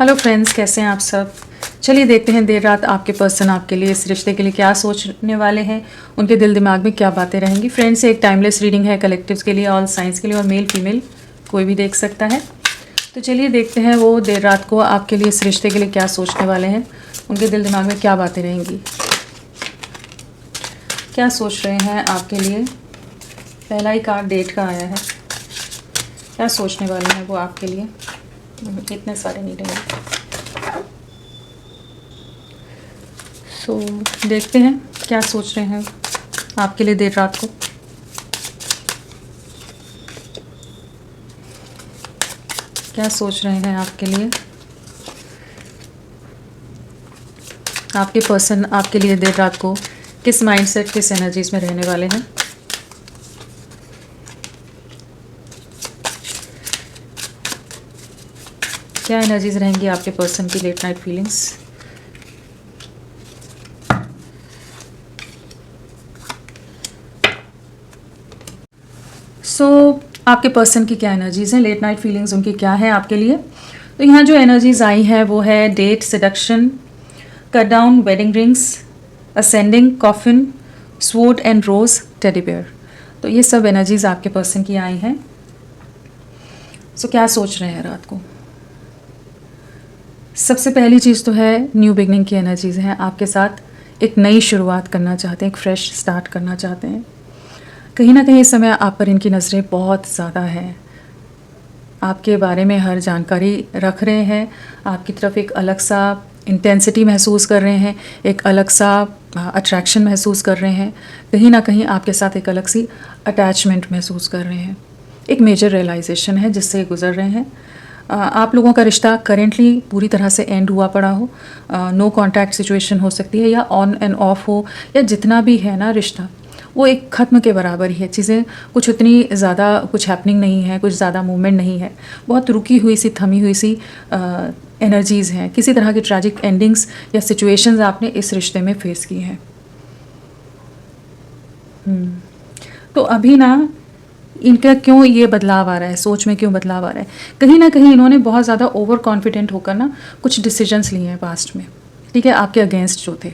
Hello friends, कैसे हैं आप सब। चलिए देखते हैं देर रात आपके पर्सन आपके लिए इस रिश्ते के लिए क्या सोचने वाले हैं, उनके दिल दिमाग में क्या बातें रहेंगी। फ्रेंड्स, एक टाइमलेस रीडिंग है कलेक्टिव्स के लिए, ऑल साइंस के लिए, और मेल फीमेल कोई भी देख सकता है। तो चलिए देखते हैं वो देर रात को आपके लिए इस रिश्ते के लिए क्या सोचने वाले हैं, उनके दिल दिमाग में क्या बातें रहेंगी, क्या सोच रहे हैं आपके लिए। पहला ही कार्ड डेट का आया है। क्या सोचने वाले हैं वो आपके लिए। इतने सारे नहीं रहेंगे। सो देखते हैं क्या सोच रहे हैं आपके लिए देर रात को। क्या सोच रहे हैं आपके लिए आपके पर्सन आपके लिए देर रात को, किस माइंडसेट किस एनर्जीज में रहने वाले हैं। क्या एनर्जीज रहेंगी आपके पर्सन की लेट नाइट फीलिंग्स। आपके पर्सन की क्या एनर्जीज हैं, लेट नाइट फीलिंग्स उनकी क्या है आपके लिए। तो यहाँ जो एनर्जीज आई है वो है date, seduction, cut down, wedding rings, ascending, coffin, sword and rose, teddy bear. तो ये सब एनर्जीज आपके पर्सन की आई हैं। क्या सोच रहे हैं रात को। सबसे पहली चीज़ तो है न्यू बिगनिंग की एनर्जीज हैं आपके साथ। एक नई शुरुआत करना चाहते हैं, एक फ्रेश स्टार्ट करना चाहते हैं। कहीं ना कहीं इस समय आप पर इनकी नज़रें बहुत ज़्यादा हैं, आपके बारे में हर जानकारी रख रहे हैं, आपकी तरफ एक अलग सा इंटेंसिटी महसूस कर रहे हैं, एक अलग सा अट्रैक्शन महसूस कर रहे हैं, कहीं ना कहीं आपके साथ एक अलग सी अटैचमेंट महसूस कर रहे हैं। एक मेजर रियलाइजेशन है जिससे गुजर रहे हैं। आप लोगों का रिश्ता करेंटली पूरी तरह से एंड हुआ पड़ा हो, नो कॉन्टैक्ट सिचुएशन हो सकती है, या ऑन एंड ऑफ हो, या जितना भी है ना रिश्ता वो एक ख़त्म के बराबर ही है। चीज़ें कुछ उतनी ज़्यादा कुछ हैपनिंग नहीं है, कुछ ज़्यादा मूवमेंट नहीं है, बहुत रुकी हुई सी थमी हुई सी एनर्जीज़ हैं। किसी तरह की ट्रैजिक एंडिंग्स या सिचुएशंस आपने इस रिश्ते में फेस की हैं। तो अभी ना इनका क्यों ये बदलाव आ रहा है, सोच में क्यों बदलाव आ रहा है। कहीं ना कहीं इन्होंने बहुत ज़्यादा ओवर कॉन्फिडेंट होकर ना कुछ डिसीजंस लिए हैं पास्ट में, ठीक है, आपके अगेंस्ट जो थे।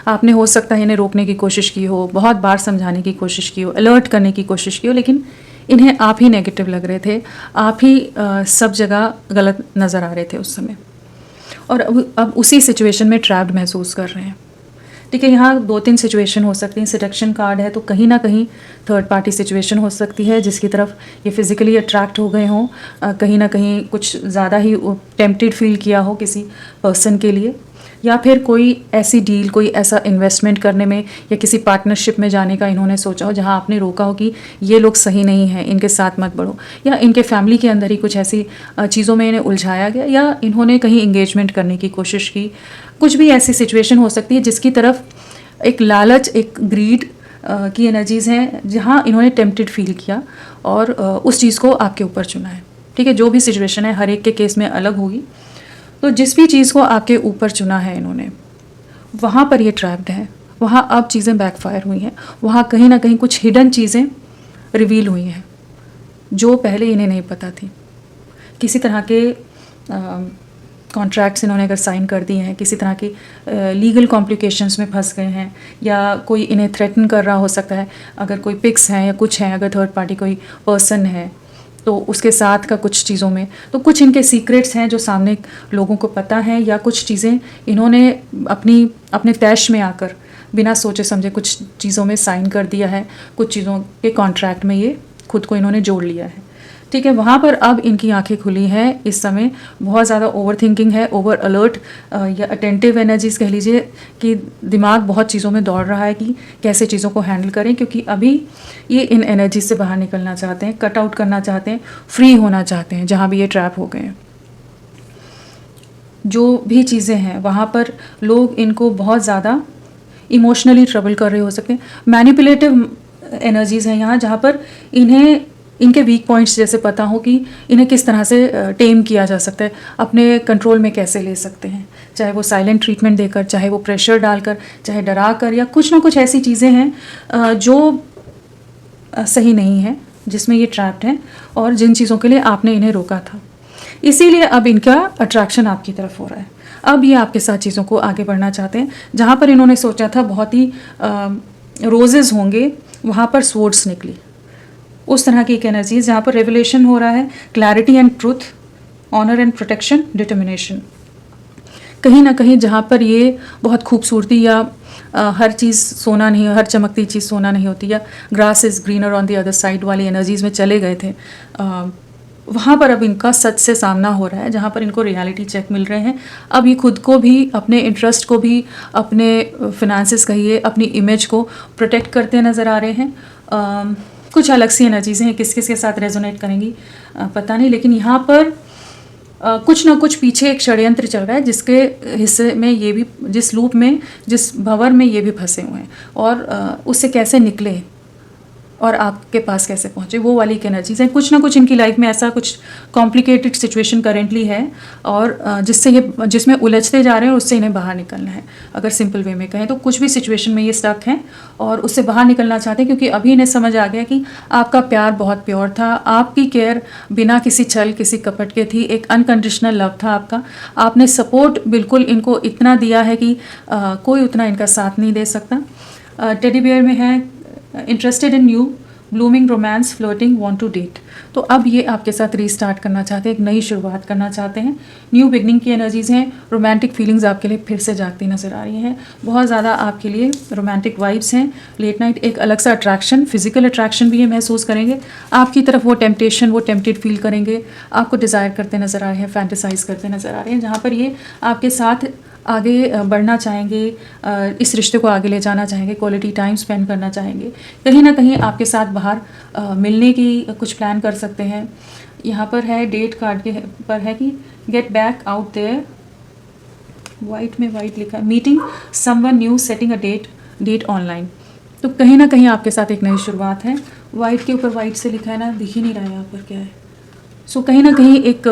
आपने हो सकता है इन्हें रोकने की कोशिश की हो, बहुत बार समझाने की कोशिश की हो, अलर्ट करने की कोशिश की हो, लेकिन इन्हें आप ही नेगेटिव लग रहे थे, आप ही सब जगह गलत नज़र आ रहे थे उस समय, और अब उसी सिचुएशन में ट्रैप्ड महसूस कर रहे हैं। ठीक है, यहाँ 2-3 सिचुएशन हो सकती हैं। सिलेक्शन कार्ड है तो कहीं ना कहीं थर्ड पार्टी सिचुएशन हो सकती है जिसकी तरफ ये फिज़िकली अट्रैक्ट हो गए हों, कहीं ना कहीं कुछ ज़्यादा ही टेम्प्टेड फील किया हो किसी पर्सन के लिए, या फिर कोई ऐसी डील, कोई ऐसा इन्वेस्टमेंट करने में या किसी पार्टनरशिप में जाने का इन्होंने सोचा हो जहां आपने रोका हो कि ये लोग सही नहीं हैं, इनके साथ मत बढ़ो, या इनके फैमिली के अंदर ही कुछ ऐसी चीज़ों में इन्हें उलझाया गया, या इन्होंने कहीं इंगेजमेंट करने की कोशिश की। कुछ भी ऐसी सिचुएशन हो सकती है जिसकी तरफ एक लालच, एक ग्रीड की एनर्जीज़ हैं, जहाँ इन्होंने टेम्प्टेड फील किया और उस चीज़ को आपके ऊपर चुना है। ठीक है, जो भी सिचुएशन है हर एक के केस में अलग होगी। तो जिस भी चीज़ को आपके ऊपर चुना है इन्होंने, वहाँ पर ये ट्रैप्ड है, वहाँ अब चीज़ें बैकफायर हुई हैं, वहाँ कहीं ना कहीं कुछ हिडन चीज़ें रिवील हुई हैं जो पहले इन्हें नहीं पता थी। किसी तरह के कॉन्ट्रैक्ट्स इन्होंने अगर साइन कर दिए हैं, किसी तरह की लीगल कॉम्प्लिकेशंस में फंस गए हैं, या कोई इन्हें थ्रेटन कर रहा हो सकता है। अगर कोई पिक्स हैं या कुछ हैं, अगर थर्ड पार्टी कोई पर्सन है तो उसके साथ का कुछ चीज़ों में, तो कुछ इनके सीक्रेट्स हैं जो सामने लोगों को पता है, या कुछ चीज़ें इन्होंने अपने तैश में आकर बिना सोचे समझे कुछ चीज़ों में साइन कर दिया है, कुछ चीज़ों के कॉन्ट्रैक्ट में ये खुद को इन्होंने जोड़ लिया है। ठीक है, वहाँ पर अब इनकी आंखें खुली हैं। इस समय बहुत ज़्यादा ओवर थिंकिंग है, ओवर अलर्ट या अटेंटिव एनर्जीज कह लीजिए, कि दिमाग बहुत चीज़ों में दौड़ रहा है कि कैसे चीज़ों को हैंडल करें, क्योंकि अभी ये इन एनर्जीज से बाहर निकलना चाहते हैं, कट आउट करना चाहते हैं, फ्री होना चाहते हैं जहाँ भी ये ट्रैप हो गए हैं। जो भी चीज़ें हैं वहाँ पर लोग इनको बहुत ज़्यादा इमोशनली ट्रबल कर रहे हो सकते हैं। मैनिपुलेटिव एनर्जीज़ हैं यहाँ, जहाँ पर इन्हें इनके वीक पॉइंट्स जैसे पता हो कि इन्हें किस तरह से टेम किया जा सकता है, अपने कंट्रोल में कैसे ले सकते हैं, चाहे वो साइलेंट ट्रीटमेंट देकर, चाहे वो प्रेशर डालकर, चाहे डरा कर, या कुछ ना कुछ ऐसी चीज़ें हैं जो सही नहीं है, जिसमें ये ट्रैप्ड हैं और जिन चीज़ों के लिए आपने इन्हें रोका था। इसीलिए अब इनका अट्रैक्शन आपकी तरफ हो रहा है। अब ये आपके साथ चीज़ों को आगे बढ़ना चाहते हैं। जहाँ पर इन्होंने सोचा था बहुत ही रोजेज़ होंगे, वहाँ पर स्वर्ड्स निकली। उस तरह की एक एनर्जी जहाँ पर रेवलेशन हो रहा है, clarity and truth, honour and protection, determination. कहीं ना कहीं जहाँ पर ये बहुत खूबसूरती या हर चीज़ सोना नहीं, हर चमकती चीज़ सोना नहीं होती, या grass is greener on the other side वाली एनर्जीज़ में चले गए थे, वहाँ पर अब इनका सच से सामना हो रहा है, जहाँ पर इनको रियलिटी चेक मिल रहे हैं। अब ये खुद को भी, अपने इंटरेस्ट को भी, अपने फिनेंसेस कहिए, अपनी इमेज को प्रोटेक्ट करते नज़र आ रहे हैं। कुछ अलग सी एनर्जीज़ हैं, किस किस के साथ रेजोनेट करेंगी पता नहीं, लेकिन यहाँ पर कुछ ना कुछ पीछे एक षड्यंत्र चल रहा है, जिसके हिस्से में ये भी, जिस लूप में, जिस भंवर में ये भी फंसे हुए हैं, और उससे कैसे निकले और आपके पास कैसे पहुँचे, वो वाली एक एनर्जीज़ हैं। कुछ ना कुछ इनकी लाइफ में ऐसा कुछ कॉम्प्लिकेटेड सिचुएशन करेंटली है, और जिसमें उलझते जा रहे हैं, उससे इन्हें बाहर निकलना है। अगर सिंपल वे में कहें तो कुछ भी सिचुएशन में ये स्टक हैं और उससे बाहर निकलना चाहते हैं, क्योंकि अभी इन्हें समझ आ गया कि आपका प्यार बहुत प्योर था, आपकी केयर बिना किसी छल किसी कपट के थी, एक अनकंडीशनल लव था आपका। आपने सपोर्ट बिल्कुल इनको इतना दिया है कि कोई उतना इनका साथ नहीं दे सकता। टेडी बियर में है interested in you, blooming romance, flirting, want to date. तो अब ये आपके साथ रीस्टार्ट करना चाहते हैं, एक नई शुरुआत करना चाहते हैं। न्यू बिगनिंग की एनर्जीज़ हैं। रोमांटिक फीलिंग्स आपके लिए फिर से जागती नज़र आ रही हैं। बहुत ज़्यादा आपके लिए रोमांटिक वाइब्स हैं। लेट नाइट एक अलग सा अट्रैक्शन, फिजिकल अट्रैक्शन भी ये महसूस करेंगे आपकी तरफ, वो टेम्पटेशन, वो टेम्पटेड फील करेंगे, आपको डिज़ायर करते नज़र आ रहे हैं, फैंटेसाइज करते नज़र आ रहे हैं, जहाँ पर ये आपके साथ आगे बढ़ना चाहेंगे, इस रिश्ते को आगे ले जाना चाहेंगे, क्वालिटी टाइम स्पेंड करना चाहेंगे। कहीं ना कहीं आपके साथ बाहर मिलने की कुछ प्लान कर सकते हैं। यहाँ पर है डेट कार्ड के पर है कि get back out there, white में वाइट लिखा है, meeting someone new, setting a date online. तो कहीं ना कहीं आपके साथ एक नई शुरुआत है। वाइट के ऊपर वाइट से लिखा है ना, दिख ही नहीं रहा है यहाँ पर क्या है। कहीं ना कहीं एक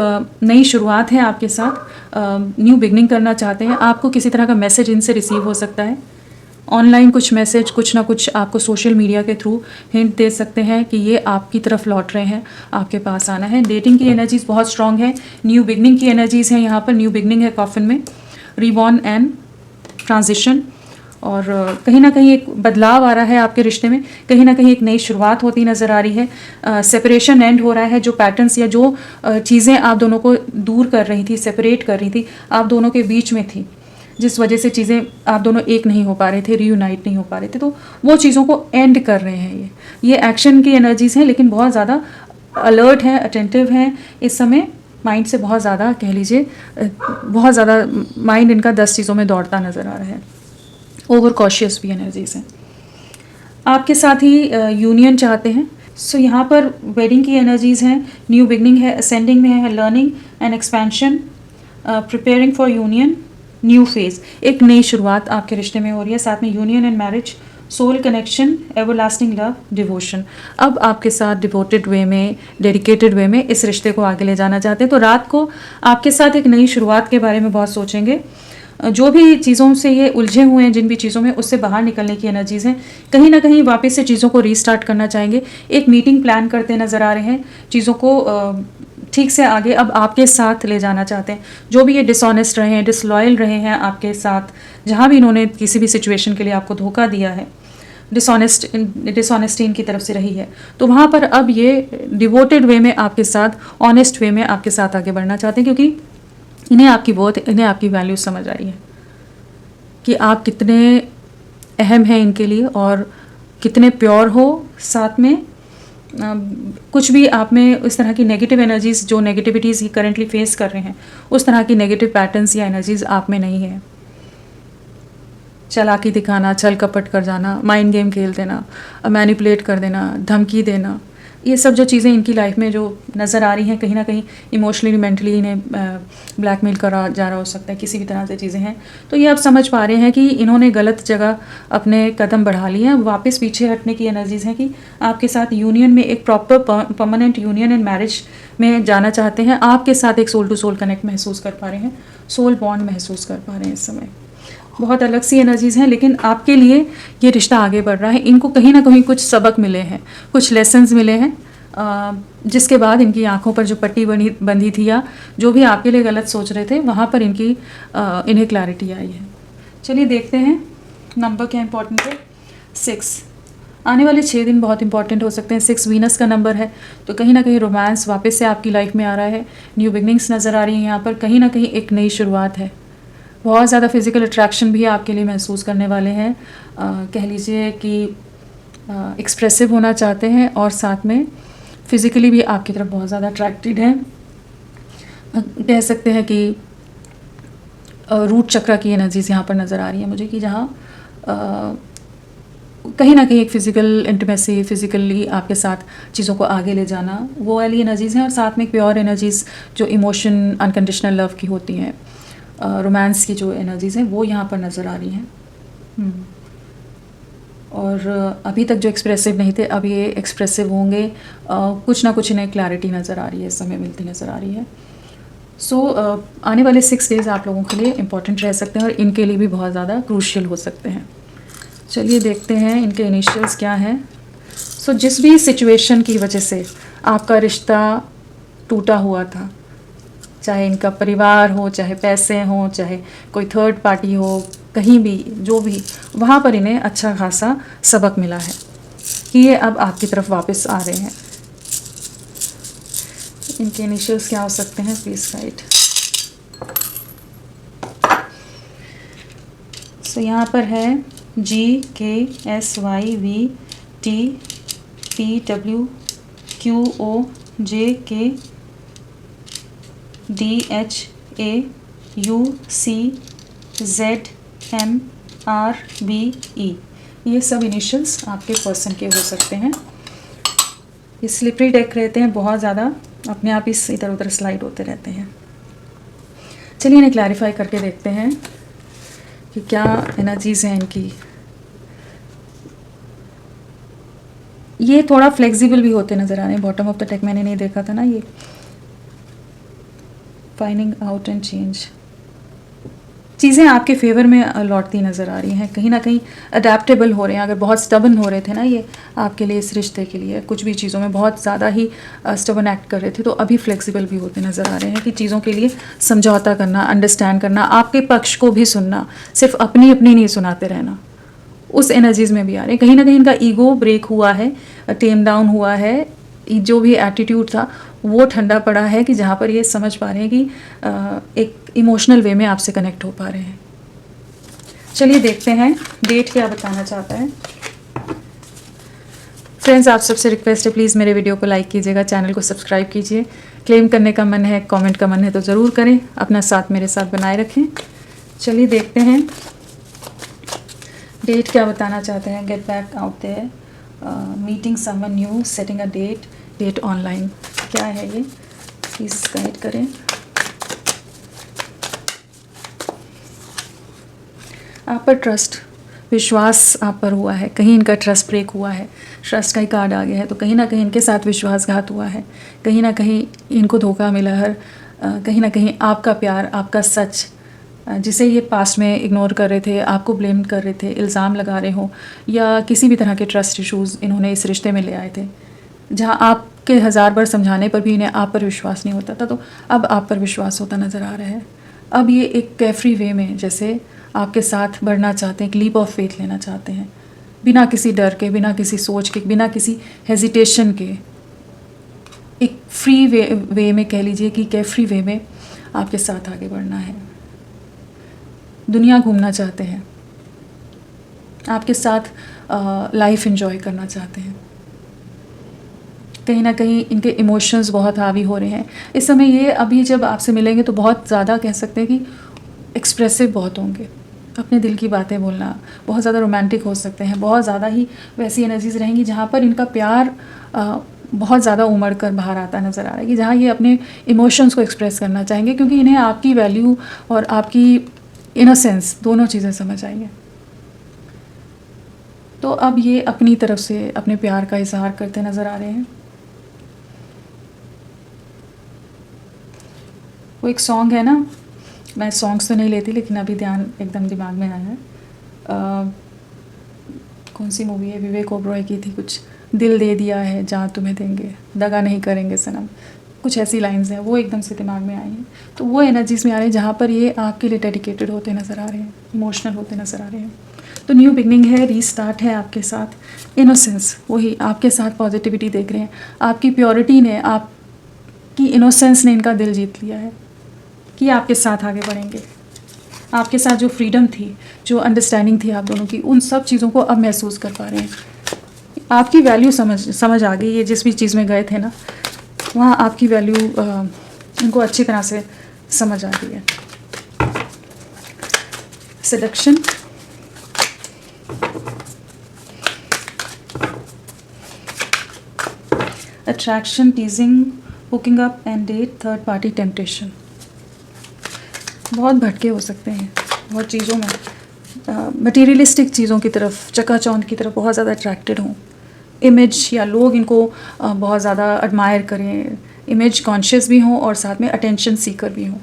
नई शुरुआत है आपके साथ, न्यू बिगनिंग करना चाहते हैं। आपको किसी तरह का मैसेज इनसे रिसीव हो सकता है, ऑनलाइन कुछ मैसेज, कुछ ना कुछ आपको सोशल मीडिया के थ्रू हिंट दे सकते हैं कि ये आपकी तरफ लौट रहे हैं, आपके पास आना है। डेटिंग की एनर्जीज बहुत स्ट्रांग है। न्यू बिगनिंग की एनर्जीज हैं, यहाँ पर न्यू बिगनिंग है कॉफिन में, रिबॉर्न एंड ट्रांजिशन, और कहीं ना कहीं एक बदलाव आ रहा है आपके रिश्ते में, कहीं ना कहीं एक नई शुरुआत होती नज़र आ रही है। सेपरेशन एंड हो रहा है। जो पैटर्न्स या जो चीज़ें आप दोनों को दूर कर रही थी, सेपरेट कर रही थी, आप दोनों के बीच में थी, जिस वजह से चीज़ें आप दोनों एक नहीं हो पा रहे थे, रीयूनाइट नहीं हो पा रहे थे, तो वो चीज़ों को एंड कर रहे हैं। ये एक्शन की एनर्जीज़ हैं, लेकिन बहुत ज़्यादा अलर्ट हैं, अटेंटिव हैं इस समय। माइंड से बहुत ज़्यादा, कह लीजिए बहुत ज़्यादा माइंड इनका 10 चीज़ों में दौड़ता नज़र आ रहा है। ओवर कॉशियस भी एनर्जीज हैं। आपके साथ ही यूनियन चाहते हैं। यहाँ पर वेडिंग की एनर्जीज हैं, न्यू बिगनिंग है, असेंडिंग में है, learning and expansion, preparing for union, new phase, एक नई शुरुआत आपके रिश्ते में हो रही है। साथ में union and marriage, soul connection, everlasting love, devotion. अब आपके साथ डिवोटेड वे में, डेडिकेटेड वे में इस रिश्ते को आगे ले जाना चाहते हैं। तो रात को आपके साथ एक नई शुरुआत के बारे में बहुत सोचेंगे। जो भी चीज़ों से ये उलझे हुए हैं, जिन भी चीज़ों में, उससे बाहर निकलने की एनर्जीज़ हैं। कहीं ना कहीं वापस से चीज़ों को रीस्टार्ट करना चाहेंगे। एक मीटिंग प्लान करते नज़र आ रहे हैं, चीज़ों को ठीक से आगे अब आपके साथ ले जाना चाहते हैं। जो भी ये डिसऑनेस्ट रहे हैं, डिसलॉयल रहे हैं आपके साथ, जहाँ भी इन्होंने किसी भी सिचुएशन के लिए आपको धोखा दिया है, डिसऑनेस्टी इनकी तरफ से रही है, तो वहाँ पर अब ये डिवोटेड वे में आपके साथ, ऑनेस्ट वे में आपके साथ आगे बढ़ना चाहते हैं, क्योंकि इन्हें आपकी वर्थ, इन्हें आपकी वैल्यू समझ आई है कि आप कितने अहम हैं इनके लिए, और कितने प्योर हो। साथ में कुछ भी आप में इस तरह की नेगेटिव एनर्जीज़, जो नेगेटिविटीज़ करंटली फेस कर रहे हैं, उस तरह की नेगेटिव पैटर्न्स या एनर्जीज़ आप में नहीं है। चालाकी दिखाना, छल कपट कर जाना, माइंड गेम खेल देना, मैनिपुलेट कर देना, धमकी देना, ये सब जो चीज़ें इनकी लाइफ में जो नज़र आ रही हैं, कहीं ना कहीं इमोशनली, मेंटली इन्हें ब्लैकमेल करा जा रहा हो सकता है, किसी भी तरह से चीज़ें हैं। तो ये अब समझ पा रहे हैं कि इन्होंने गलत जगह अपने कदम बढ़ा लिए हैं। वापस पीछे हटने की एनर्जीज़ हैं कि आपके साथ यूनियन में, एक proper permanent union and marriage में जाना चाहते हैं। आपके साथ एक सोल टू सोल कनेक्ट महसूस कर पा रहे हैं, सोल बॉन्ड महसूस कर पा रहे हैं इस समय। बहुत अलग सी एनर्जीज़ हैं, लेकिन आपके लिए ये रिश्ता आगे बढ़ रहा है। इनको कहीं ना कहीं कुछ सबक मिले हैं, कुछ लेसन्स मिले हैं, जिसके बाद इनकी आंखों पर जो पट्टी बंधी थी या जो भी आपके लिए गलत सोच रहे थे वहाँ पर इन्हें क्लैरिटी आई है। चलिए देखते हैं नंबर क्या इंपॉर्टेंट है। 6 आने वाले 6 दिन बहुत इंपॉर्टेंट हो सकते हैं। 6 वीनस का नंबर है, तो कहीं ना कहीं रोमांस वापस से आपकी लाइफ में आ रहा है। न्यू बिगनिंग्स नज़र आ रही है यहाँ पर, कहीं ना कहीं एक नई शुरुआत है। बहुत ज़्यादा फिजिकल अट्रैक्शन भी आपके लिए महसूस करने वाले हैं। कह लीजिए कि एक्सप्रेसिव होना चाहते हैं और साथ में फिज़िकली भी आपकी तरफ बहुत ज़्यादा अट्रैक्टेड हैं। कह सकते हैं कि रूट चक्र की एनर्जीज यहाँ पर नज़र आ रही है मुझे, कि जहाँ कहीं ना कहीं एक फ़िज़िकल इंटीमेसी, फ़िज़िकली आपके साथ चीज़ों को आगे ले जाना, वो वाली एनर्जीज़ हैं। और साथ में प्योर एनर्जीज़ जो इमोशन, अनकंडीशनल लव की होती हैं, रोमांस की जो एनर्जीज़ हैं वो यहाँ पर नज़र आ रही हैं। और अभी तक जो एक्सप्रेसिव नहीं थे अब ये एक्सप्रेसिव होंगे। कुछ ना कुछ इन्हें क्लैरिटी नज़र आ रही है, इस समय मिलती नज़र आ रही है। सो आने वाले 6 डेज़ आप लोगों के लिए इम्पॉर्टेंट रह सकते हैं और इनके लिए भी बहुत ज़्यादा क्रूशियल हो सकते हैं। चलिए देखते हैं इनके इनिशियल्स क्या हैं। सो जिस भी सिचुएशन की वजह से आपका रिश्ता टूटा हुआ था, चाहे इनका परिवार हो, चाहे पैसे हों, चाहे कोई थर्ड पार्टी हो, कहीं भी जो भी, वहाँ पर इन्हें अच्छा खासा सबक मिला है कि ये अब आपकी तरफ वापस आ रहे हैं। इनके इनिशियल्स क्या हो सकते हैं, प्लीज़ राइट। सो यहाँ पर है GKSYVTWQOJKDHAUCZMRBE। ये सब इनिशियल्स आपके पर्सन के हो सकते हैं। ये स्लिपरी डेक रहते हैं, बहुत ज़्यादा अपने आप इस इधर उधर स्लाइड होते रहते हैं। चलिए इन्हें क्लैरिफाई करके देखते हैं कि क्या एनर्जीज़ हैं इनकी। ये थोड़ा फ्लेक्सिबल भी होते नज़र आ रहे हैं। बॉटम ऑफ द टेक मैंने नहीं देखा था ना, ये फाइंडिंग आउट एंड चेंज, चीज़ें आपके फेवर में लौटती नज़र आ रही हैं। कहीं ना कहीं अडेप्टेबल हो रहे हैं। अगर बहुत स्टबन हो रहे थे ना ये आपके लिए, इस रिश्ते के लिए कुछ भी चीज़ों में बहुत ज़्यादा ही स्टबन एक्ट कर रहे थे, तो अभी फ्लेक्सिबल भी होते नज़र आ रहे हैं कि चीज़ों के लिए समझौता करना, अंडरस्टैंड करना, आपके पक्ष को भी सुनना, सिर्फ अपनी अपनी नहीं सुनाते रहना, उस एनर्जीज़ में भी आ रहे हैं। कहीं ना कहीं इनका ईगो ब्रेक हुआ है, टेम डाउन हुआ है। जो भी एटीट्यूड था वो ठंडा पड़ा है, कि जहाँ पर ये समझ पा रहे हैं कि एक इमोशनल वे में आपसे कनेक्ट हो पा रहे हैं। चलिए देखते हैं डेट क्या बताना चाहता है। फ्रेंड्स, आप सबसे रिक्वेस्ट है, प्लीज़ मेरे वीडियो को लाइक कीजिएगा, चैनल को सब्सक्राइब कीजिए। क्लेम करने का मन है, कमेंट का मन है तो ज़रूर करें, अपना साथ मेरे साथ बनाए रखें। चलिए देखते हैं डेट क्या बताना चाहते हैं। Get back out there, meeting someone new, setting a date online, क्या है ये, प्लीज़ गाइड करें। आप पर ट्रस्ट, विश्वास आप पर हुआ है, कहीं इनका ट्रस्ट ब्रेक हुआ है, ट्रस्ट का ही कार्ड आ गया है, तो कहीं ना कहीं इनके साथ विश्वासघात हुआ है, कहीं ना कहीं इनको धोखा मिला है। कहीं ना कहीं आपका प्यार, आपका सच, जिसे ये पास्ट में इग्नोर कर रहे थे, आपको ब्लेम कर रहे थे, इल्ज़ाम लगा रहे हो, या किसी भी तरह के ट्रस्ट इश्यूज़ इन्होंने इस रिश्ते में ले आए थे, जहाँ आपके 1000 बार समझाने पर भी इन्हें आप पर विश्वास नहीं होता था, तो अब आप पर विश्वास होता नज़र आ रहा है। अब ये एक केयरफ्री वे में जैसे आपके साथ बढ़ना चाहते हैं, एक लीप ऑफ फेथ लेना चाहते हैं, बिना किसी डर के, बिना किसी सोच के, बिना किसी हेजिटेशन के, एक फ्री वे में कह लीजिए कि केयरफ्री वे में आपके साथ आगे बढ़ना है। दुनिया घूमना चाहते हैं, आपके साथ लाइफ एंजॉय करना चाहते हैं। कहीं ना कहीं इनके इमोशंस बहुत हावी हो रहे हैं इस समय। ये अभी जब आपसे मिलेंगे तो बहुत ज़्यादा कह सकते हैं कि एक्सप्रेसिव बहुत होंगे, अपने दिल की बातें बोलना, बहुत ज़्यादा रोमांटिक हो सकते हैं, बहुत ज़्यादा ही वैसी एनर्जीज रहेंगी जहाँ पर इनका प्यार बहुत ज़्यादा उमड़ कर बाहर आता नज़र आ रहा है, कि जहाँ ये अपने इमोशंस को एक्सप्रेस करना चाहेंगे, क्योंकि इन्हें आपकी वैल्यू और आपकी इनोसेंस दोनों चीज़ें समझ आई हैं। तो अब ये अपनी तरफ से अपने प्यार का इजहार करते नज़र आ रहे हैं। वो एक सॉन्ग है ना, मैं सॉन्ग्स तो नहीं लेती लेकिन अभी ध्यान एकदम दिमाग में आया है, कौन सी मूवी है, विवेक ओबरॉय की थी कुछ, दिल दे दिया है जान तुम्हें देंगे, दगा नहीं करेंगे सनम, कुछ ऐसी लाइंस हैं वो एकदम से दिमाग में आई हैं। तो वो एनर्जीज़ में आ रहे हैं जहाँ पर ये आपके लिए डेडिकेटेड होते नज़र आ रहे हैं, इमोशनल होते नज़र आ रहे हैं। तो न्यू बिगनिंग है, रीस्टार्ट है आपके साथ, इनोसेंस वही आपके साथ पॉजिटिविटी देख रहे हैं, आपकी प्योरिटी ने, आपकी इनोसेंस ने इनका दिल जीत लिया है कि आपके साथ आगे बढ़ेंगे। आपके साथ जो फ्रीडम थी, जो अंडरस्टैंडिंग थी आप दोनों की, उन सब चीज़ों को अब महसूस कर पा रहे हैं। आपकी वैल्यू समझ आ गई, ये जिस भी चीज़ में गए थे ना वहाँ आपकी वैल्यू इनको अच्छी तरह से समझ आ गई है। Seduction, attraction, teasing, hooking up and date, third party temptation. बहुत भटके हो सकते हैं बहुत चीज़ों में, मटेरियलिस्टिक चीज़ों की तरफ, चकाचौंध की तरफ बहुत ज़्यादा अट्रैक्टेड हों, इमेज या लोग इनको बहुत ज़्यादा एडमायर करें, इमेज कॉन्शियस भी हों और साथ में अटेंशन सीकर भी हों।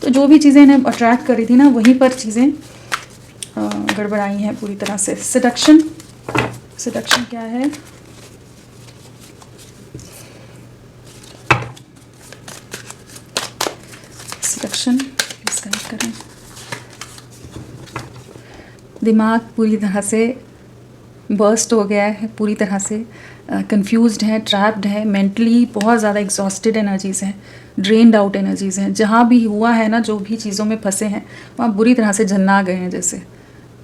तो जो भी चीज़ें इन्हें अट्रैक्ट करी थी ना वहीं पर चीज़ें गड़बड़ाई हैं पूरी तरह से। सेडक्शन, सेडक्शन क्या है? सेडक्शन डिस्क्राइब करें। दिमाग पूरी तरह से बर्स्ट हो गया है, पूरी तरह से कंफ्यूज्ड है, ट्रैप्ड है, मेंटली बहुत ज़्यादा एग्जॉस्टेड एनर्जीज़ हैं, ड्रेन्ड आउट एनर्जीज़ हैं। जहाँ भी हुआ है ना, जो भी चीज़ों में फंसे हैं वहाँ बुरी तरह से झन्ना गए हैं, जैसे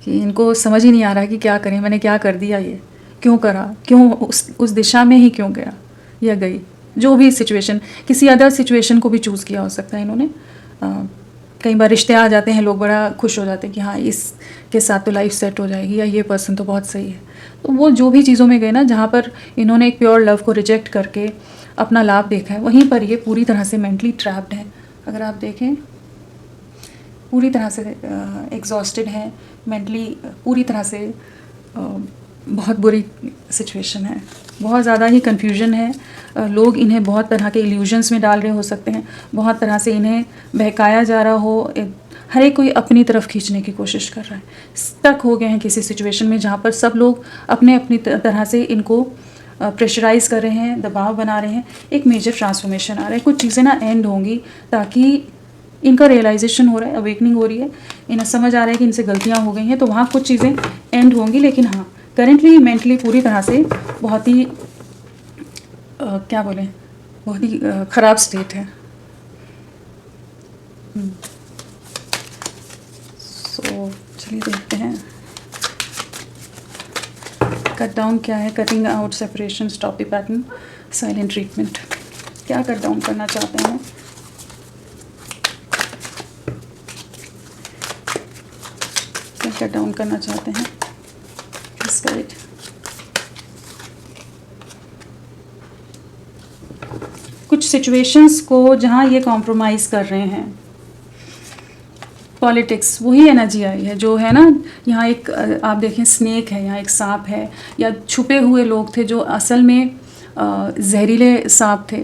कि इनको समझ ही नहीं आ रहा कि क्या करें, मैंने क्या कर दिया, ये क्यों करा, क्यों उस दिशा में ही क्यों गया या गई। जो भी सिचुएशन, किसी अदर सिचुएशन को भी चूज़ किया हो सकता है इन्होंने। कई बार रिश्ते आ जाते हैं, लोग बड़ा खुश हो जाते हैं कि हाँ इसके साथ तो लाइफ सेट हो जाएगी या ये पर्सन तो बहुत सही है। तो वो जो भी चीज़ों में गए ना जहाँ पर इन्होंने एक प्योर लव को रिजेक्ट करके अपना लाभ देखा है, वहीं पर ये पूरी तरह से मेंटली ट्रैप्ड है। अगर आप देखें पूरी तरह से एग्जॉस्टेड है, मेंटली पूरी तरह से बहुत बुरी सिचुएशन है, बहुत ज़्यादा ही कन्फ्यूजन है। लोग इन्हें बहुत तरह के इल्यूजन्स में डाल रहे हो सकते हैं, बहुत तरह से इन्हें बहकाया जा रहा हो, हर एक कोई अपनी तरफ खींचने की कोशिश कर रहा है। स्टक हो गए हैं किसी सिचुएशन में जहाँ पर सब लोग अपनी तरह से इनको प्रेशराइज कर रहे हैं, दबाव बना रहे हैं। एक मेजर ट्रांसफॉर्मेशन आ रहा है, कुछ चीज़ें ना एंड होंगी ताकि इनका रियलाइजेशन हो रहा है, अवेकनिंग हो रही है, इन्हें समझ आ रहा है कि इनसे गलतियाँ हो गई हैं, तो वहाँ कुछ चीज़ें एंड होंगी। लेकिन हाँ, करेंटली मेंटली पूरी तरह से बहुत ही क्या बोलें, बहुत ही ख़राब स्टेट है। सो चलिए देखते हैं कट डाउन क्या है। Cutting out, separation, stop the pattern, silent treatment. क्या कट डाउन करना चाहते हैं? क्या कट डाउन करना चाहते हैं? गाइड, कुछ सिचुएशंस को जहाँ ये कॉम्प्रोमाइज़ कर रहे हैं। पॉलिटिक्स, वही एनर्जी आई है जो है ना, यहाँ एक आप देखें स्नेक है, यहाँ एक सांप है, या छुपे हुए लोग थे जो असल में जहरीले सांप थे।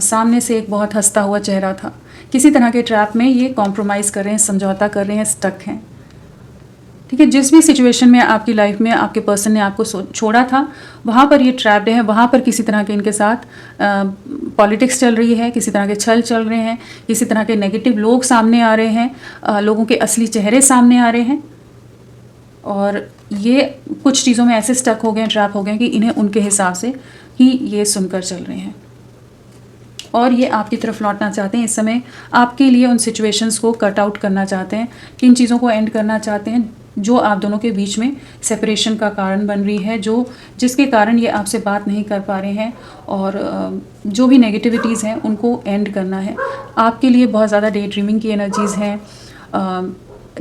सामने से एक बहुत हंसता हुआ चेहरा था। किसी तरह के ट्रैप में ये कॉम्प्रोमाइज़ कर रहे हैं, समझौता कर रहे हैं, स्टक हैं। ठीक है, जिस भी सिचुएशन में आपकी लाइफ में आपके पर्सन ने आपको छोड़ा था वहाँ पर ये ट्रैप्ड है, वहाँ पर किसी तरह के इनके साथ पॉलिटिक्स चल रही है, किसी तरह के छल चल रहे हैं, किसी तरह के नेगेटिव लोग सामने आ रहे हैं, लोगों के असली चेहरे सामने आ रहे हैं, और ये कुछ चीज़ों में ऐसे स्टक हो गए, ट्रैप हो गए कि इन्हें उनके हिसाब से ही ये सुनकर चल रहे हैं, और ये आपकी तरफ लौटना चाहते हैं। इस समय आपके लिए उन सिचुएशंस को कट आउट करना चाहते हैं, किन चीज़ों को एंड करना चाहते हैं जो आप दोनों के बीच में सेपरेशन का कारण बन रही है, जिसके कारण ये आपसे बात नहीं कर पा रहे हैं, और जो भी नेगेटिविटीज़ हैं उनको एंड करना है। आपके लिए बहुत ज़्यादा डे ड्रीमिंग की एनर्जीज़ हैं,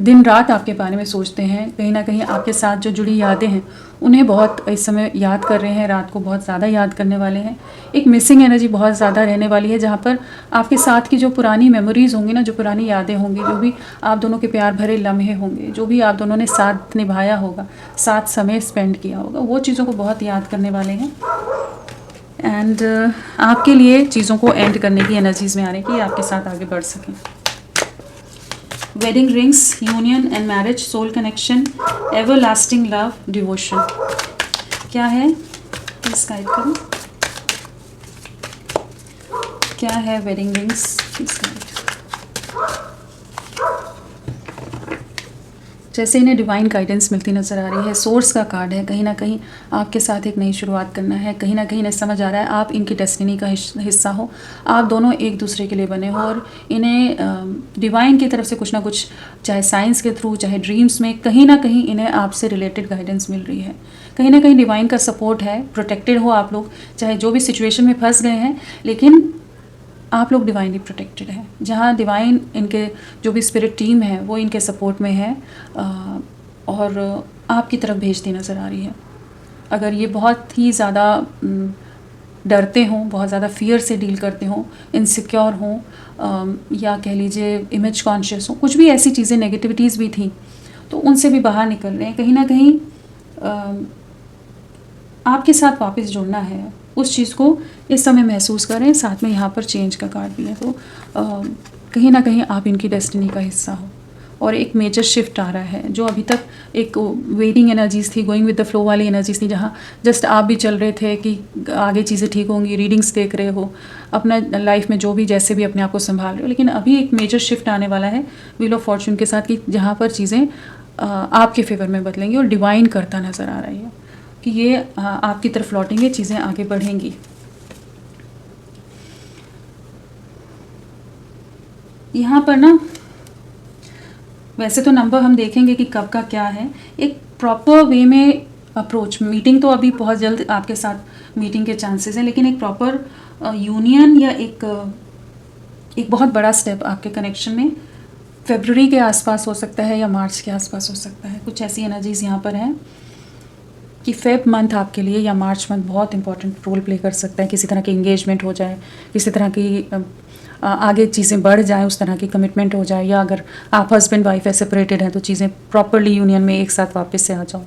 दिन रात आपके बारे में सोचते हैं, कहीं ना कहीं आपके साथ जो जुड़ी यादें हैं उन्हें बहुत इस समय याद कर रहे हैं, रात को बहुत ज़्यादा याद करने वाले हैं। एक मिसिंग एनर्जी बहुत ज़्यादा रहने वाली है, जहाँ पर आपके साथ की जो पुरानी मेमोरीज़ होंगी ना, जो पुरानी यादें होंगी, जो भी आप दोनों के प्यार भरे लम्हे होंगे, जो भी आप दोनों ने साथ निभाया होगा, साथ समय स्पेंड किया होगा, वो चीज़ों को बहुत याद करने वाले हैं। एंड आपके लिए चीज़ों को एंड करने की एनर्जीज़ में आ रही है कि आपके साथ आगे बढ़ सकें। Wedding rings, union and marriage, soul connection, everlasting love, devotion. क्या है? प्लीज गाइड करो, क्या है वेडिंग रिंग्स, प्लीज गाइड। जैसे इन्हें डिवाइन गाइडेंस मिलती नज़र आ रही है, सोर्स का कार्ड है, कहीं ना कहीं आपके साथ एक नई शुरुआत करना है, कहीं ना कहीं इन्हें समझ आ रहा है आप इनकी डेस्टिनी का हिस्सा हो, आप दोनों एक दूसरे के लिए बने हो, और इन्हें डिवाइन की तरफ से कुछ ना कुछ, चाहे साइंस के थ्रू चाहे ड्रीम्स में, कहीं ना कहीं इन्हें आपसे रिलेटेड गाइडेंस मिल रही है, कहीं ना कहीं डिवाइन का सपोर्ट है, प्रोटेक्टेड हो आप लोग, चाहे जो भी सिचुएशन में फंस गए हैं, लेकिन आप लोग डिवाइनली प्रोटेक्टेड हैं, जहाँ डिवाइन इनके जो भी स्पिरिट टीम है वो इनके सपोर्ट में है और आपकी तरफ भेजती नज़र आ रही है। अगर ये बहुत ही ज़्यादा डरते हों, बहुत ज़्यादा फियर से डील करते हों, इनसिक्योर हों, या कह लीजिए इमेज कॉन्शियस हों, कुछ भी ऐसी चीज़ें नेगेटिविटीज़ भी थी, तो उनसे भी बाहर निकल रहे हैं, कहीं ना कहीं आपके साथ वापस जुड़ना है, उस चीज़ को इस समय महसूस करें। साथ में यहाँ पर चेंज का कार्ड भी है, तो कहीं ना कहीं आप इनकी डेस्टिनी का हिस्सा हो, और एक मेजर शिफ्ट आ रहा है। जो अभी तक एक वेटिंग एनर्जीज थी, गोइंग विद द फ्लो वाली एनर्जीज थी, जहाँ जस्ट आप भी चल रहे थे कि आगे चीज़ें ठीक होंगी, रीडिंग्स देख रहे हो, अपना लाइफ में जो भी जैसे भी अपने आप को संभाल रहे हो, लेकिन अभी एक मेजर शिफ्ट आने वाला है व्हील ऑफ फॉर्चून के साथ, कि जहाँ पर चीज़ें आपके फेवर में बदलेंगी, और डिवाइन करता नज़र आ रही है कि ये आपकी तरफ लौटेंगे, चीज़ें आगे बढ़ेंगी। यहाँ पर ना वैसे तो नंबर हम देखेंगे कि कब का क्या है, एक प्रॉपर वे में अप्रोच, मीटिंग तो अभी बहुत जल्द आपके साथ मीटिंग के चांसेस हैं, लेकिन एक प्रॉपर यूनियन या एक बहुत बड़ा स्टेप आपके कनेक्शन में फरवरी के आसपास हो सकता है या मार्च के आसपास हो सकता है। कुछ ऐसी एनर्जीज यहाँ पर हैं कि फेब मंथ आपके लिए या मार्च मंथ बहुत इंपॉर्टेंट रोल प्ले कर सकता है। किसी तरह की इंगेजमेंट हो जाए, किसी तरह की आगे चीज़ें बढ़ जाए, उस तरह की कमिटमेंट हो जाए, या अगर आप हस्बैंड वाइफ है सेपरेटेड हैं तो चीज़ें प्रॉपरली यूनियन में एक साथ वापस से आ जाओ।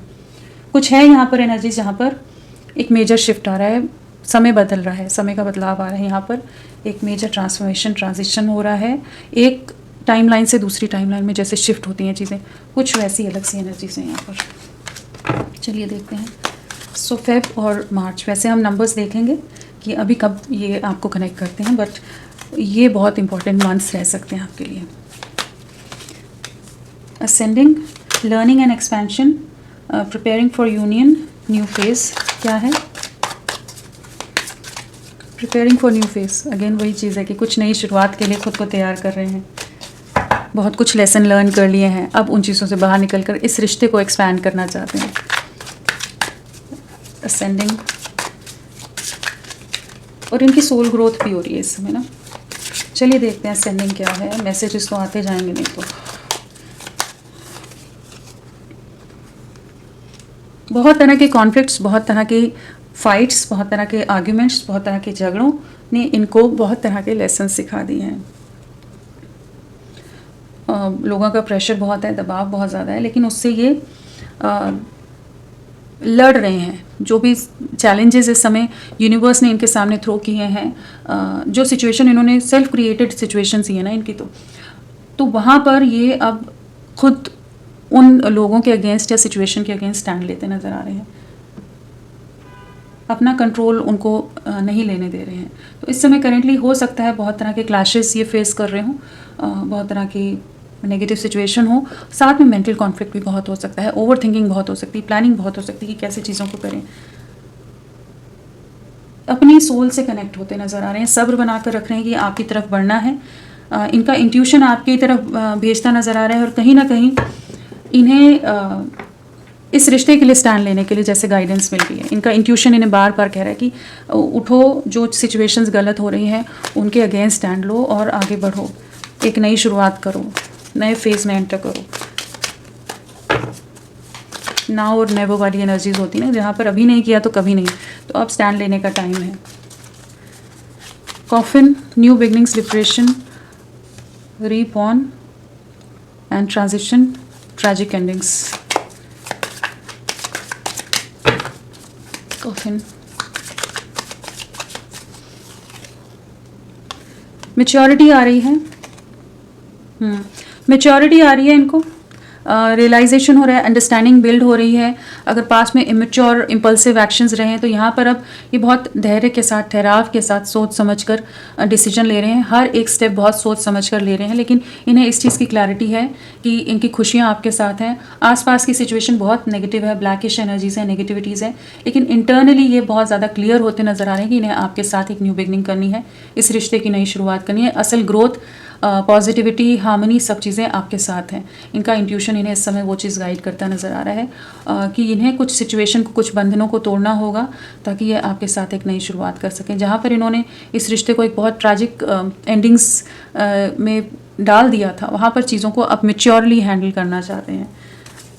कुछ है यहाँ पर एनर्जी जहाँ पर एक मेजर शिफ्ट आ रहा है, समय बदल रहा है, समय का बदलाव आ रहा है, यहाँ पर एक मेजर ट्रांसफॉर्मेशन ट्रांजिशन हो रहा है, एक टाइमलाइन से दूसरी टाइमलाइन में जैसे शिफ्ट होती हैं चीज़ें, कुछ वैसी अलग सी एनर्जीज हैं यहाँ पर। चलिए देखते हैं। सो फेब और मार्च, वैसे हम नंबर्स देखेंगे कि अभी कब ये आपको कनेक्ट करते हैं, बट ये बहुत इंपॉर्टेंट मंथ्स रह सकते हैं आपके लिए। Ascending, learning and expansion, preparing for union, new phase क्या है? Preparing for new phase, again वही चीज़ है कि कुछ नई शुरुआत के लिए खुद को तैयार कर रहे हैं, बहुत कुछ लेसन लर्न कर लिए हैं, अब उन चीज़ों से बाहर निकलकर इस रिश्ते को एक्सपैंड करना चाहते हैं। असेंडिंग, और इनकी सोल ग्रोथ भी हो रही है इस समय ना। चलिए देखते हैं असेंडिंग क्या है, मैसेजेस तो आते जाएंगे नहीं तो। बहुत तरह के कॉन्फ्लिक्ट्स, बहुत तरह के फाइट्स, बहुत तरह के आर्ग्यूमेंट्स, बहुत तरह के झगड़ों ने इनको बहुत तरह के लेसन सिखा दिए हैं। लोगों का प्रेशर बहुत है, दबाव बहुत ज़्यादा है, लेकिन उससे ये लड़ रहे हैं। जो भी चैलेंजेस इस समय यूनिवर्स ने इनके सामने थ्रो किए हैं, जो सिचुएशन इन्होंने सेल्फ क्रिएटेड सिचुएशंस ही है ना इनकी, तो वहाँ पर ये अब खुद उन लोगों के अगेंस्ट या सिचुएशन के अगेंस्ट स्टैंड लेते नज़र आ रहे हैं, अपना कंट्रोल उनको नहीं लेने दे रहे हैं। तो इस समय करेंटली हो सकता है बहुत तरह के क्लैशेस ये फेस कर रहे हों, बहुत तरह की नेगेटिव सिचुएशन हो, साथ में मेंटल कॉन्फ्लिक्ट भी बहुत हो सकता है, ओवर थिंकिंग बहुत हो सकती है, प्लानिंग बहुत हो सकती है कि कैसे चीज़ों को करें। अपनी सोल से कनेक्ट होते नज़र आ रहे हैं, सब्र बनाकर रख रहे हैं कि आपकी तरफ बढ़ना है। इनका इंट्यूशन आपकी तरफ भेजता नज़र आ रहा है, और कहीं ना कहीं इन्हें इस रिश्ते के लिए स्टैंड लेने के लिए जैसे गाइडेंस मिल रही है। इनका इंट्यूशन इन्हें बार बार कह रहा है कि उठो, जो सिचुएशंस गलत हो रही हैं उनके अगेंस्ट स्टैंड लो और आगे बढ़ो, एक नई शुरुआत करो, नए फेज में एंटर करो। नाउ और नेवर वाली एनर्जीज होती है ना, जहाँ पर अभी नहीं किया तो कभी नहीं, तो अब स्टैंड लेने का टाइम है। Coffin, new beginnings, liberation, reborn and transition, tragic endings. Coffin, maturity आ रही है, मैच्योरिटी आ रही है इनको, रियलाइजेशन हो रहा है, अंडरस्टैंडिंग बिल्ड हो रही है। अगर पास में इमेच्योर इम्पल्सिव एक्शंस रहे हैं तो यहाँ पर अब ये बहुत धैर्य के साथ, ठहराव के साथ सोच समझ कर डिसीजन ले रहे हैं। हर एक स्टेप बहुत सोच समझ कर ले रहे हैं, लेकिन इन्हें इस चीज़ की क्लैरिटी है कि इनकी खुशियाँ आपके साथ हैं। आसपास की सिचुएशन बहुत नेगेटिव है, ब्लैकिश एनर्जीज है, नेगेटिविटीज़ है, लेकिन इंटरनली ये बहुत ज़्यादा क्लियर होते नजर आ रहे हैं कि इन्हें आपके साथ एक न्यू बिगनिंग करनी है, इस रिश्ते की नई शुरुआत करनी है। असल ग्रोथ, पॉजिटिविटी, हार्मनी, सब चीज़ें आपके साथ हैं। इनका इंट्यूशन इन्हें इस समय वो चीज़ गाइड करता नज़र आ रहा है कि इन्हें कुछ सिचुएशन को, कुछ बंधनों को तोड़ना होगा ताकि ये आपके साथ एक नई शुरुआत कर सकें। जहाँ पर इन्होंने इस रिश्ते को एक बहुत ट्रैजिक एंडिंग्स में डाल दिया था, वहाँ पर चीज़ों को अब मेच्योरली हैंडल करना चाहते हैं।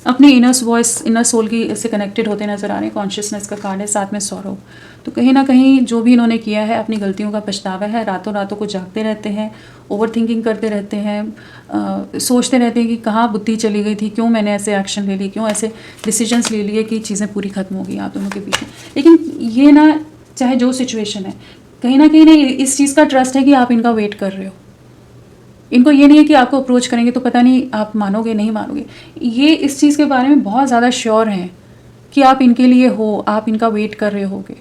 अपनी इनर वॉइस, इनर सोल की से कनेक्टेड होते नजर आ रहे हैं। कॉन्शियसनेस का कार्ड है, साथ में सौरव। तो कहीं ना कहीं जो भी इन्होंने किया है, अपनी गलतियों का पछतावा है। रातों रातों को जागते रहते हैं, ओवर थिंकिंग करते रहते हैं, सोचते रहते हैं कि कहाँ बुद्धि चली गई थी, क्यों मैंने ऐसे एक्शन ले लिए, क्यों ऐसे डिसीजंस ले लिए कि चीज़ें पूरी खत्म हो गई आप दोनों के बीच में। लेकिन ये ना, चाहे जो सिचुएशन है, कहीं ना इस चीज़ का ट्रस्ट है कि आप इनका वेट कर रहे हो। इनको ये नहीं है कि आपको अप्रोच करेंगे तो पता नहीं आप मानोगे नहीं मानोगे। ये इस चीज़ के बारे में बहुत ज़्यादा श्योर हैं कि आप इनके लिए हो, आप इनका वेट कर रहे होगे।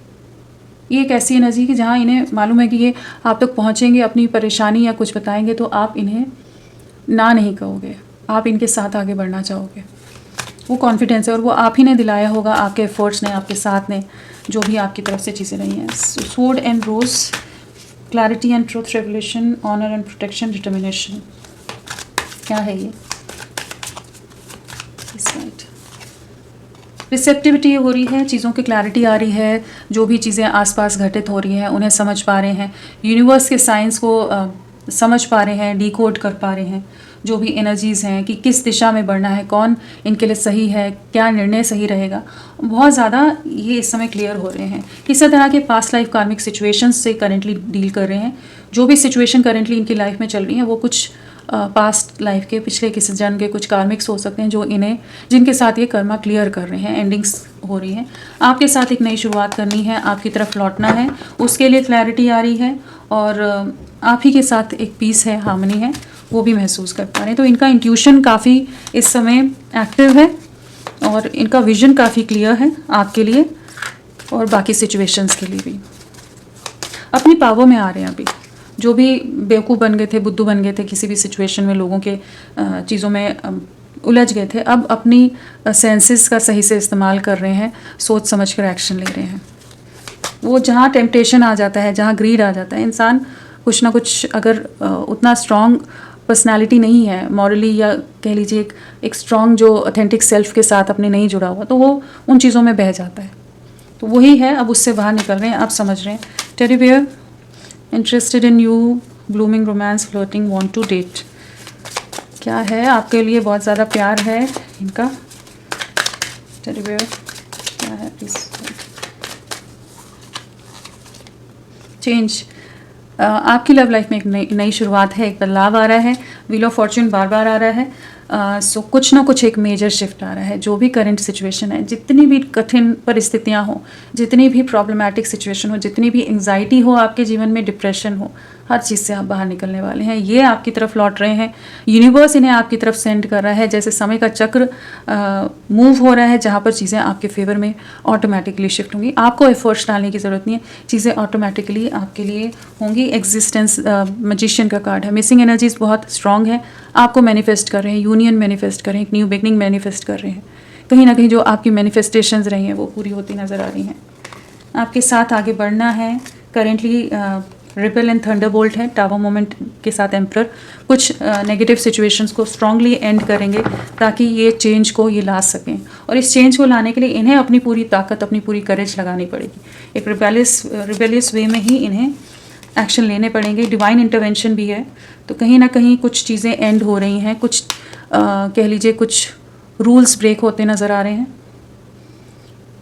ये एक ऐसी एनर्जी कि जहाँ इन्हें मालूम है कि ये आप तक पहुँचेंगे, अपनी परेशानी या कुछ बताएंगे तो आप इन्हें ना नहीं कहोगे, आप इनके साथ आगे बढ़ना चाहोगे। वो कॉन्फिडेंस है और वो आप ही ने दिलाया होगा, आपके एफर्ट्स ने, आपके साथ ने, जो भी आपकी तरफ से चीज़ें रही हैं। Sword and rose, clarity and truth, revelation, honour and protection, determination. क्या है ये? रिसेप्टिविटी हो रही है, चीज़ों की क्लैरिटी आ रही है, जो भी चीज़ें आसपास घटित हो रही हैं उन्हें समझ पा रहे हैं, यूनिवर्स के साइंस को समझ पा रहे हैं, डिकोड कर पा रहे हैं, जो भी एनर्जीज़ हैं कि किस दिशा में बढ़ना है, कौन इनके लिए सही है, क्या निर्णय सही रहेगा। बहुत ज़्यादा ये इस समय क्लियर हो रहे हैं। किसी तरह के पास्ट लाइफ कार्मिक सिचुएशंस से करेंटली डील कर रहे हैं। जो भी सिचुएशन करेंटली इनकी लाइफ में चल रही है वो कुछ पास्ट लाइफ के, पिछले किसी जन्म के कुछ कार्मिक्स हो सकते हैं जो इन्हें, जिनके साथ ये कर्मा क्लियर कर रहे हैं, एंडिंग्स हो रही है। आपके साथ एक नई शुरुआत करनी है, आपकी तरफ लौटना है, उसके लिए क्लैरिटी आ रही है और आप ही के साथ एक पीस है, हार्मनी है, वो भी महसूस कर पा रहे हैं। तो इनका इंट्यूशन काफ़ी इस समय एक्टिव है और इनका विजन काफ़ी क्लियर है आपके लिए और बाकी सिचुएशंस के लिए भी। अपनी पावर में आ रहे हैं अभी। जो भी बेवकूफ़ बन गए थे, बुद्धू बन गए थे किसी भी सिचुएशन में, लोगों के चीज़ों में उलझ गए थे, अब अपनी सेंसेस का सही से इस्तेमाल कर रहे हैं, सोच समझ कर एक्शन ले रहे हैं। वो जहाँ टेम्पटेशन आ जाता है, जहाँ ग्रीड आ जाता है, इंसान कुछ ना कुछ, अगर उतना स्ट्रॉन्ग पर्सनालिटी नहीं है मॉरली, या कह लीजिए एक स्ट्रॉन्ग जो ऑथेंटिक सेल्फ के साथ अपने नहीं जुड़ा हुआ, तो वो उन चीज़ों में बह जाता है। तो वही है, अब उससे बाहर निकल रहे हैं, आप समझ रहे हैं। Teddy bear, interested in you, blooming romance, flirting, want to date. क्या है आपके लिए? बहुत ज़्यादा प्यार है इनका। टेडी बियर क्या है? प्लीज। चेंज, आपकी लव लाइफ में एक नई शुरुआत है, एक बदलाव आ रहा है। व्हील ऑफ फॉर्च्यून बार बार आ रहा है। सो कुछ ना कुछ एक मेजर शिफ्ट आ रहा है। जो भी करंट सिचुएशन है, जितनी भी कठिन परिस्थितियां हो, जितनी भी प्रॉब्लमैटिक सिचुएशन हो, जितनी भी एंग्जाइटी हो आपके जीवन में, डिप्रेशन हो, हर चीज़ से आप बाहर निकलने वाले हैं। ये आपकी तरफ लौट रहे हैं। यूनिवर्स इन्हें आपकी तरफ सेंड कर रहा है, जैसे समय का चक्र मूव हो रहा है, जहाँ पर चीज़ें आपके फेवर में ऑटोमेटिकली शिफ्ट होंगी। आपको एफर्ट्स डालने की ज़रूरत नहीं है, चीज़ें ऑटोमेटिकली आपके लिए होंगी। एग्जिस्टेंस, मैजिशियन का कार्ड है। मिसिंग एनर्जीज बहुत स्ट्रांग है, आपको मैनिफेस्ट कर रहे हैं, यूनियन मैनिफेस्ट कर रहे हैं, एक न्यू बिगनिंग मैनिफेस्ट कर रहे हैं। कहीं ना कहीं जो आपकी मैनिफेस्टेशंस रही हैं वो पूरी होती नज़र आ रही हैं। आपके साथ आगे बढ़ना है। करेंटली रिपेल एंड थंडरबोल्ट है, टावर मोमेंट के साथ एम्परर। कुछ नेगेटिव सिचुएशंस को स्ट्रांगली एंड करेंगे ताकि ये चेंज को ये ला सकें, और इस चेंज को लाने के लिए इन्हें अपनी पूरी ताकत, अपनी पूरी करेज लगानी पड़ेगी। एक रिबेलियस वे में ही इन्हें एक्शन लेने पड़ेंगे। डिवाइन इंटरवेंशन भी है, तो कहीं ना कहीं कुछ चीज़ें एंड हो रही हैं, कुछ कह लीजिए कुछ रूल्स ब्रेक होते नज़र आ रहे हैं।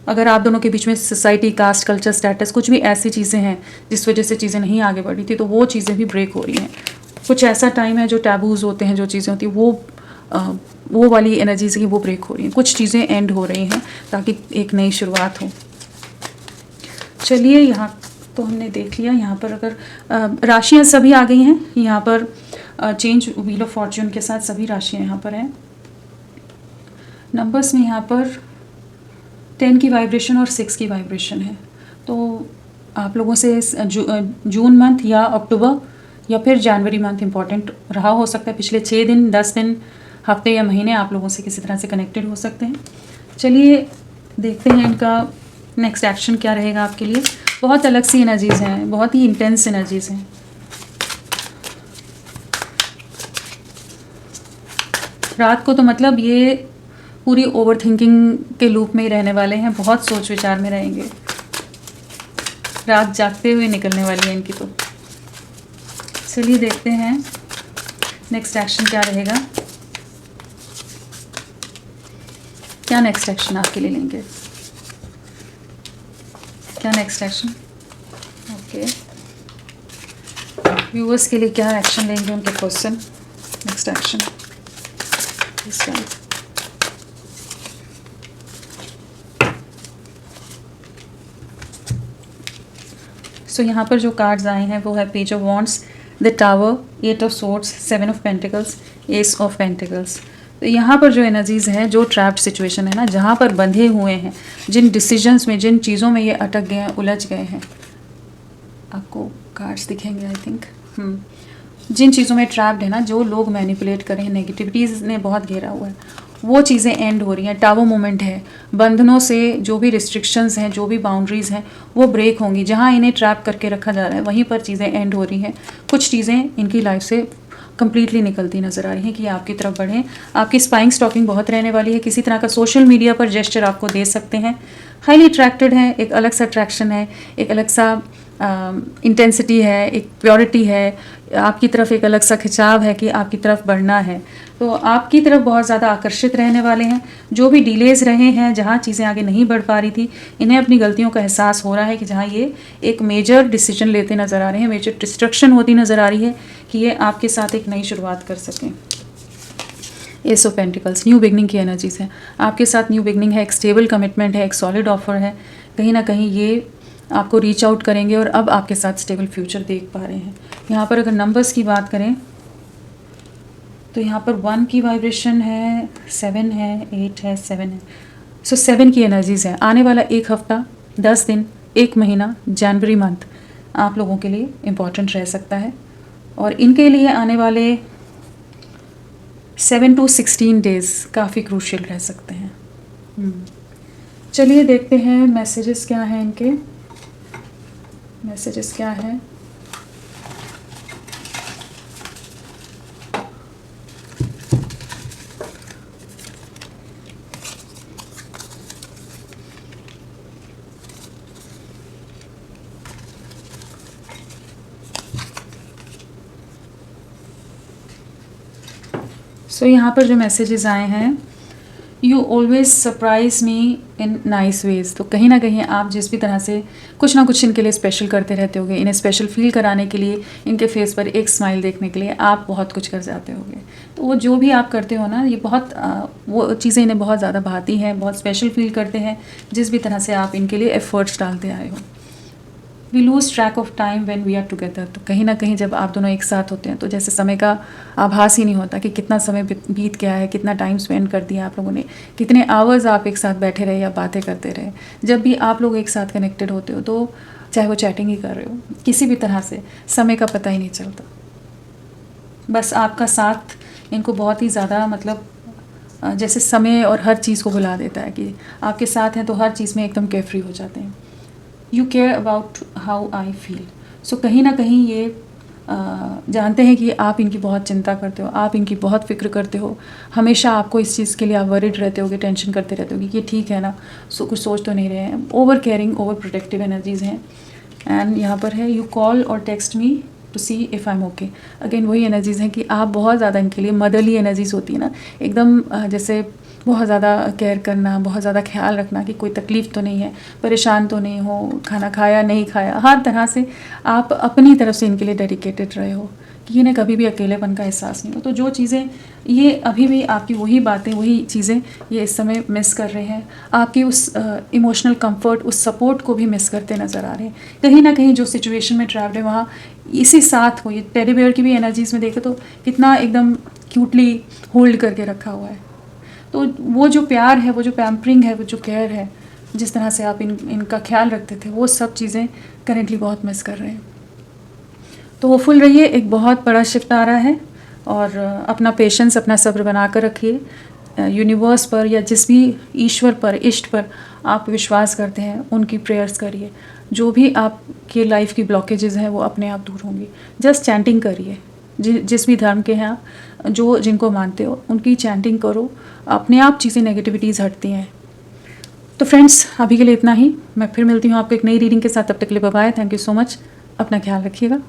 अगर आप दोनों के बीच में सोसाइटी, कास्ट, कल्चर, स्टेटस, कुछ भी ऐसी चीज़ें हैं जिस वजह से चीज़ें नहीं आगे बढ़ी थी, तो वो चीज़ें भी ब्रेक हो रही हैं। कुछ ऐसा टाइम है जो टैबूज़ होते हैं, जो चीज़ें होती हैं वो वाली एनर्जीज की वो ब्रेक हो रही हैं। कुछ चीज़ें एंड हो रही हैं ताकि एक नई शुरुआत हो। चलिए, यहाँ तो हमने देख लिया। यहाँ पर अगर राशियाँ सभी आ गई हैं, यहाँ पर चेंज व्हील ऑफ फॉर्च्यून के साथ सभी राशियाँ यहाँ पर हैं। नंबर्स में यहाँ पर 10 की वाइब्रेशन और 6 की वाइब्रेशन है। तो आप लोगों से जून मंथ या अक्टूबर या फिर जनवरी मंथ इम्पॉर्टेंट रहा हो सकता है। पिछले 6 दिन, 10 दिन, हफ्ते या महीने आप लोगों से किसी तरह से कनेक्टेड हो सकते हैं। चलिए देखते हैं इनका नेक्स्ट एक्शन क्या रहेगा आपके लिए। बहुत अलग सी एनर्जीज़ हैं, बहुत ही इंटेंस एनर्जीज़ हैं। रात को तो मतलब ये पूरी ओवर थिंकिंग के लूप में ही रहने वाले हैं, बहुत सोच विचार में रहेंगे। रात जागते हुए निकलने वाली है इनकी। तो चलिए देखते हैं नेक्स्ट एक्शन क्या रहेगा, क्या नेक्स्ट एक्शन आपके लिए लेंगे, क्या नेक्स्ट एक्शन। ओके, व्यूअर्स के लिए क्या एक्शन लेंगे उनके क्वेश्चन, नेक्स्ट एक्शन इस टाइम। सो यहाँ पर जो कार्ड्स आए हैं वो है page of wands, the tower, 8 of swords, 7 of pentacles, S of pentacles. तो यहाँ पर जो एनर्जीज़ हैं, जो ट्रैप्ड सिचुएशन है ना, जहाँ पर बंधे हुए हैं, जिन डिसीजंस में, जिन चीज़ों में ये अटक गए हैं, उलझ गए हैं, आपको कार्ड्स दिखेंगे आई थिंक। जिन चीज़ों में ट्रैप्ड है ना, जो लोग मैनिपुलेट कर रहे हैं, नेगेटिविटीज़ ने बहुत घेरा हुआ है, वो चीज़ें एंड हो रही हैं। टावर मोमेंट है, बंधनों से जो भी रिस्ट्रिक्शंस हैं, जो भी बाउंड्रीज़ हैं, वो ब्रेक होंगी। जहाँ इन्हें ट्रैप करके रखा जा रहा है वहीं पर चीज़ें एंड हो रही हैं। कुछ चीज़ें इनकी लाइफ से कंप्लीटली निकलती नज़र आ रही हैं कि आपकी तरफ बढ़ें। आपकी स्पाइंग स्टॉकिंग बहुत रहने वाली है। किसी तरह का सोशल मीडिया पर जेस्चर आपको दे सकते हैं। हाईली अट्रैक्टेड है, एक अलग सा अट्रैक्शन है, एक अलग सा इंटेंसिटी है, एक प्योरिटी है, आपकी तरफ एक अलग सा खिंचाव है कि आपकी तरफ बढ़ना है। तो आपकी तरफ बहुत ज़्यादा आकर्षित रहने वाले हैं। जो भी डिलेज़ रहे हैं, जहाँ चीज़ें आगे नहीं बढ़ पा रही थी, इन्हें अपनी गलतियों का एहसास हो रहा है कि जहाँ ये एक मेजर डिसीजन लेते नज़र आ रहे हैं, मेजर डिस्ट्रक्शन होती नज़र आ रही है कि ये आपके साथ एक नई शुरुआत कर सकें। S of pentacles, new beginning की एनर्जीज है। आपके साथ न्यू बिगनिंग है, एक स्टेबल कमिटमेंट है, एक सॉलिड ऑफर है। कहीं ना कहीं ये आपको रीच आउट करेंगे और अब आपके साथ स्टेबल फ्यूचर देख पा रहे हैं। यहाँ पर अगर नंबर्स की बात करें तो यहाँ पर 1 की वाइब्रेशन है, 7 है, 8 है, 7 है। सो 7 की एनर्जीज़ है। आने वाला एक हफ्ता, 10 दिन, एक महीना, जनवरी मंथ आप लोगों के लिए इम्पॉर्टेंट रह सकता है और इनके लिए आने वाले 7 to 16 डेज़ काफ़ी क्रूशियल रह सकते हैं। चलिए देखते हैं मैसेजेस क्या हैं इनके, मैसेजेस क्या हैं। सो यहाँ पर जो मैसेजेस आए हैं, you always surprise me in nice ways. तो कहीं ना कहीं आप जिस भी तरह से कुछ ना कुछ इनके लिए स्पेशल करते रहते होगे, इन्हें स्पेशल फील कराने के लिए, इनके फेस पर एक स्माइल देखने के लिए आप बहुत कुछ कर जाते होगे। तो वो जो भी आप करते हो ना, ये बहुत वो चीज़ें इन्हें बहुत ज़्यादा भाती हैं, बहुत स्पेशल फील करते हैं जिस भी तरह से आप इनके लिए एफर्ट्स डालते आए हो। We lose track of time when we are together. तो कहीं ना कहीं जब आप दोनों एक साथ होते हैं तो जैसे समय का आभास ही नहीं होता कि कितना समय बीत गया है, कितना टाइम स्पेंड कर दिया आप लोगों ने, कितने आवर्स आप एक साथ बैठे रहे या बातें करते रहे। जब भी आप लोग एक साथ कनेक्टेड होते हो तो चाहे वो चैटिंग ही कर रहे हो, किसी भी तरह से समय का पता ही नहीं चलता। बस आपका साथ इनको बहुत ही ज़्यादा मतलब जैसे समय और हर चीज़ को भुला देता है कि आपके साथ हैं तो हर चीज़ में एकदम केयरफ्री हो जाते हैं। You care about how I feel. So कहीं ना कहीं ये जानते हैं कि आप इनकी बहुत चिंता करते हो, आप इनकी बहुत फिक्र करते हो। हमेशा आपको इस चीज़ के लिए आप वरिड रहते होगे, टेंशन करते रहते होगे कि ये ठीक है ना, कुछ सोच तो नहीं रहे हैं। Overcaring, overprotective energies हैं। एंड यहाँ पर है यू कॉल और text me to see if I am okay. Again वही एनर्जीज़ हैं कि आप बहुत ज़्यादा इनके लिए, मदरली एनर्जीज़ होती है ना, एकदम जैसे बहुत ज़्यादा केयर करना, बहुत ज़्यादा ख्याल रखना कि कोई तकलीफ़ तो नहीं है, परेशान तो नहीं हो, खाना खाया नहीं खाया, हर तरह से आप अपनी तरफ से इनके लिए डेडिकेटेड रहे हो कि इन्हें कभी भी अकेलेपन का एहसास नहीं हो। तो जो चीज़ें ये अभी भी आपकी वही बातें, वही चीज़ें ये इस समय मिस कर रहे हैं। आपकी उस इमोशनल कंफर्ट, उस सपोर्ट को भी मिस करते नज़र आ रहे हैं। कहीं ना कहीं जो सिचुएशन में ट्रैप्ड है वहाँ इसी साथ हो। ये टेडी बेयर की भी एनर्जीज़ में देखें तो कितना एकदम क्यूटली होल्ड करके रखा हुआ है। तो वो जो प्यार है, वो जो पैम्परिंग है, वो जो केयर है, जिस तरह से आप इनका ख्याल रखते थे, वो सब चीज़ें करेंटली बहुत मिस कर रहे हैं। तो होपफुल रहिए, एक बहुत बड़ा शिफ्ट आ रहा है, और अपना पेशेंस, अपना सब्र बना कर रखिए। यूनिवर्स पर या जिस भी ईश्वर पर, इष्ट पर आप विश्वास करते हैं, उनकी प्रेयर्स करिए। जो भी आपके लाइफ की ब्लॉकेजेस हैं वो अपने आप दूर होंगी। जस्ट चैंटिंग करिए, जिस भी धर्म के हैं आप, जिनको मानते हो उनकी चैंटिंग करो, अपने आप चीज़ें, नेगेटिविटीज़ हटती हैं। तो फ्रेंड्स, अभी के लिए इतना ही। मैं फिर मिलती हूँ आपको एक नई रीडिंग के साथ। तब तक के लिए bye bye. Thank you so much. अपना ख्याल रखिएगा।